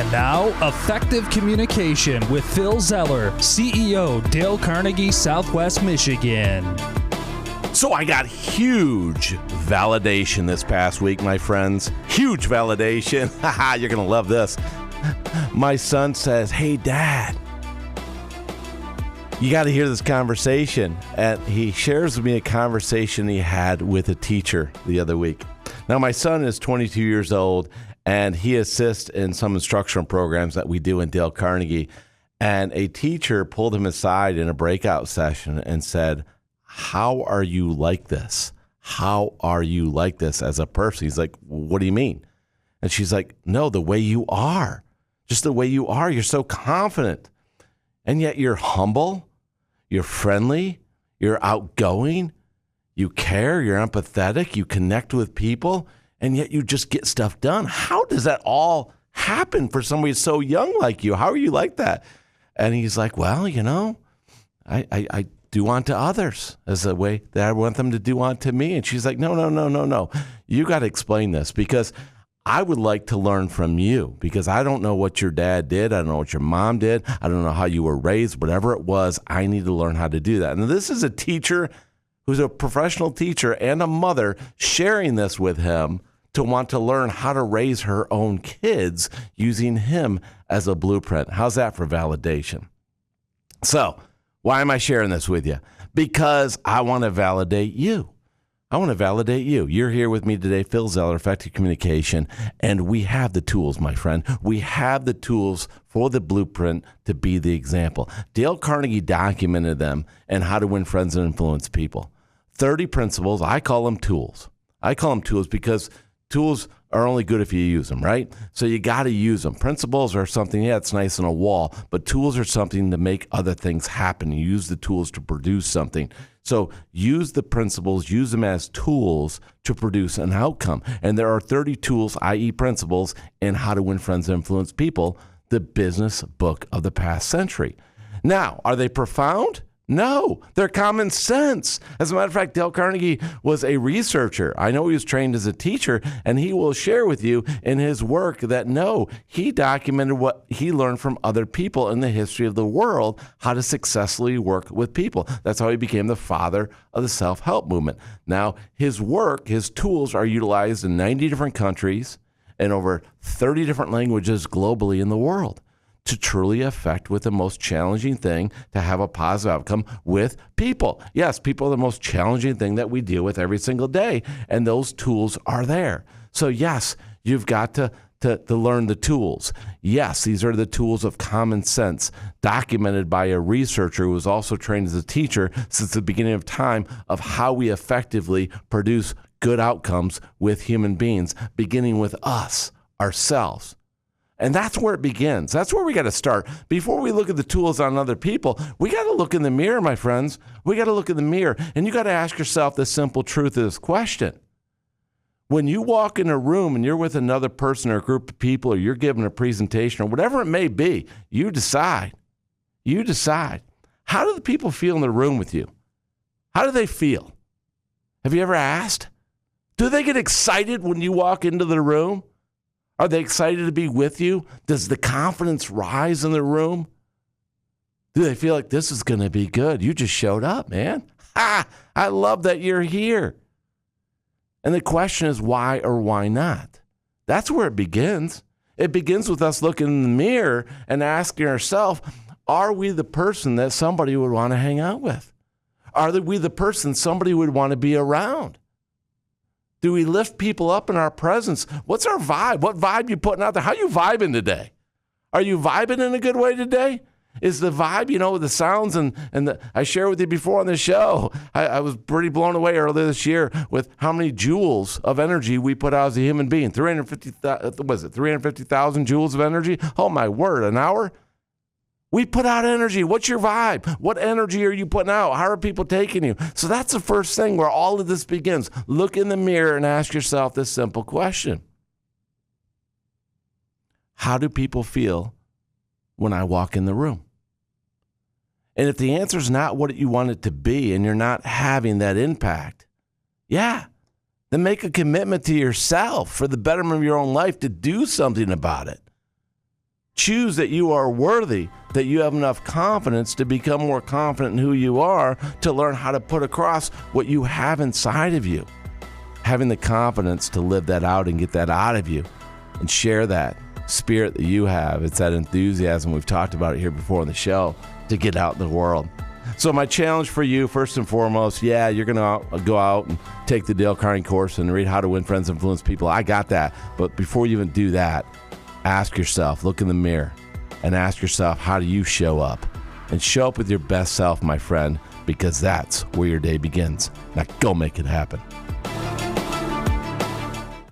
And now, Effective Communication with Phil Zeller, CEO, Dale Carnegie, Southwest Michigan. So I got huge validation this past week, my friends. Huge validation. Haha, you're going to love this. My son says, "Hey, Dad, you got to hear this conversation." And he shares with me a conversation he had with a teacher the other week. Now, my son is 22 years old, and he assists in some instructional programs that we do in Dale Carnegie. And a teacher pulled him aside in a breakout session and said, "How are you like this? How are you like this as a person?" He's like, "What do you mean?" And she's like, "No, the way you are. Just the way you are. You're so confident. And yet you're humble. You're friendly. You're outgoing. You care. You're empathetic. You connect with people. And yet you just get stuff done. How does that all happen for somebody so young like you? How are you like that?" And he's like, "Well, you know, I do unto others as a way that I want them to do unto me." And she's like, No. You got to explain this, because I would like to learn from you, because I don't know what your dad did. I don't know what your mom did. I don't know how you were raised. Whatever it was, I need to learn how to do that. And this is a teacher who's a professional teacher and a mother sharing this with him to want to learn how to raise her own kids using him as a blueprint. How's that for validation? So, why am I sharing this with you? Because I want to validate you. I want to validate you. You're here with me today, Phil Zeller, Effective Communication, and we have the tools, my friend. We have the tools for the blueprint to be the example. Dale Carnegie documented them and how to win friends and influence people. 30 principles. I call them tools. I call them tools because tools are only good if you use them, right? So you got to use them. Principles are something, it's nice on a wall, but tools are something to make other things happen. You use the tools to produce something. So use the principles, use them as tools to produce an outcome. And there are 30 tools, i.e. principles, in How to Win Friends and Influence People, the business book of the past century. Now, are they profound? No, they're common sense. As a matter of fact, Dale Carnegie was a researcher. I know he was trained as a teacher, and he will share with you in his work that no, he documented what he learned from other people in the history of the world, how to successfully work with people. That's how he became the father of the self-help movement. Now, his work, his tools are utilized in 90 different countries and over 30 different languages globally in the world, to truly affect with the most challenging thing to have a positive outcome with people. Yes, people are the most challenging thing that we deal with every single day, and those tools are there. So yes, you've got to learn the tools. Yes, these are the tools of common sense, documented by a researcher who was also trained as a teacher since the beginning of time, of how we effectively produce good outcomes with human beings, beginning with us, ourselves. And that's where it begins. That's where we got to start. Before we look at the tools on other people, we got to look in the mirror, my friends. We got to look in the mirror. And you got to ask yourself the simple truth of this question. When you walk in a room and you're with another person or a group of people, or you're giving a presentation or whatever it may be, you decide. You decide. How do the people feel in the room with you? How do they feel? Have you ever asked? Do they get excited when you walk into the room? Are they excited to be with you? Does the confidence rise in the room? Do they feel like this is going to be good? You just showed up, man. Ha! I love that you're here. And the question is why or why not? That's where it begins. It begins with us looking in the mirror and asking ourselves, are we the person that somebody would want to hang out with? Are we the person somebody would want to be around? Do we lift people up in our presence? What's our vibe? What vibe you putting out there? How you vibing today? Are you vibing in a good way today? Is the vibe, the sounds I shared with you before on the show. I was pretty blown away earlier this year with how many joules of energy we put out as a human being. 350,000 joules of energy? Oh my word, an hour? We put out energy. What's your vibe? What energy are you putting out? How are people taking you? So that's the first thing where all of this begins. Look in the mirror and ask yourself this simple question. How do people feel when I walk in the room? And if the answer is not what you want it to be and you're not having that impact, then make a commitment to yourself for the betterment of your own life to do something about it. Choose that you are worthy, that you have enough confidence to become more confident in who you are, to learn how to put across what you have inside of you. Having the confidence to live that out and get that out of you and share that spirit that you have. It's that enthusiasm, we've talked about it here before on the show, to get out in the world. So my challenge for you, first and foremost, you're going to go out and take the Dale Carnegie course and read How to Win Friends and Influence People. I got that. But before you even do that, ask yourself, look in the mirror and ask yourself, how do you show up? And show up with your best self, my friend, because that's where your day begins. Now go make it happen.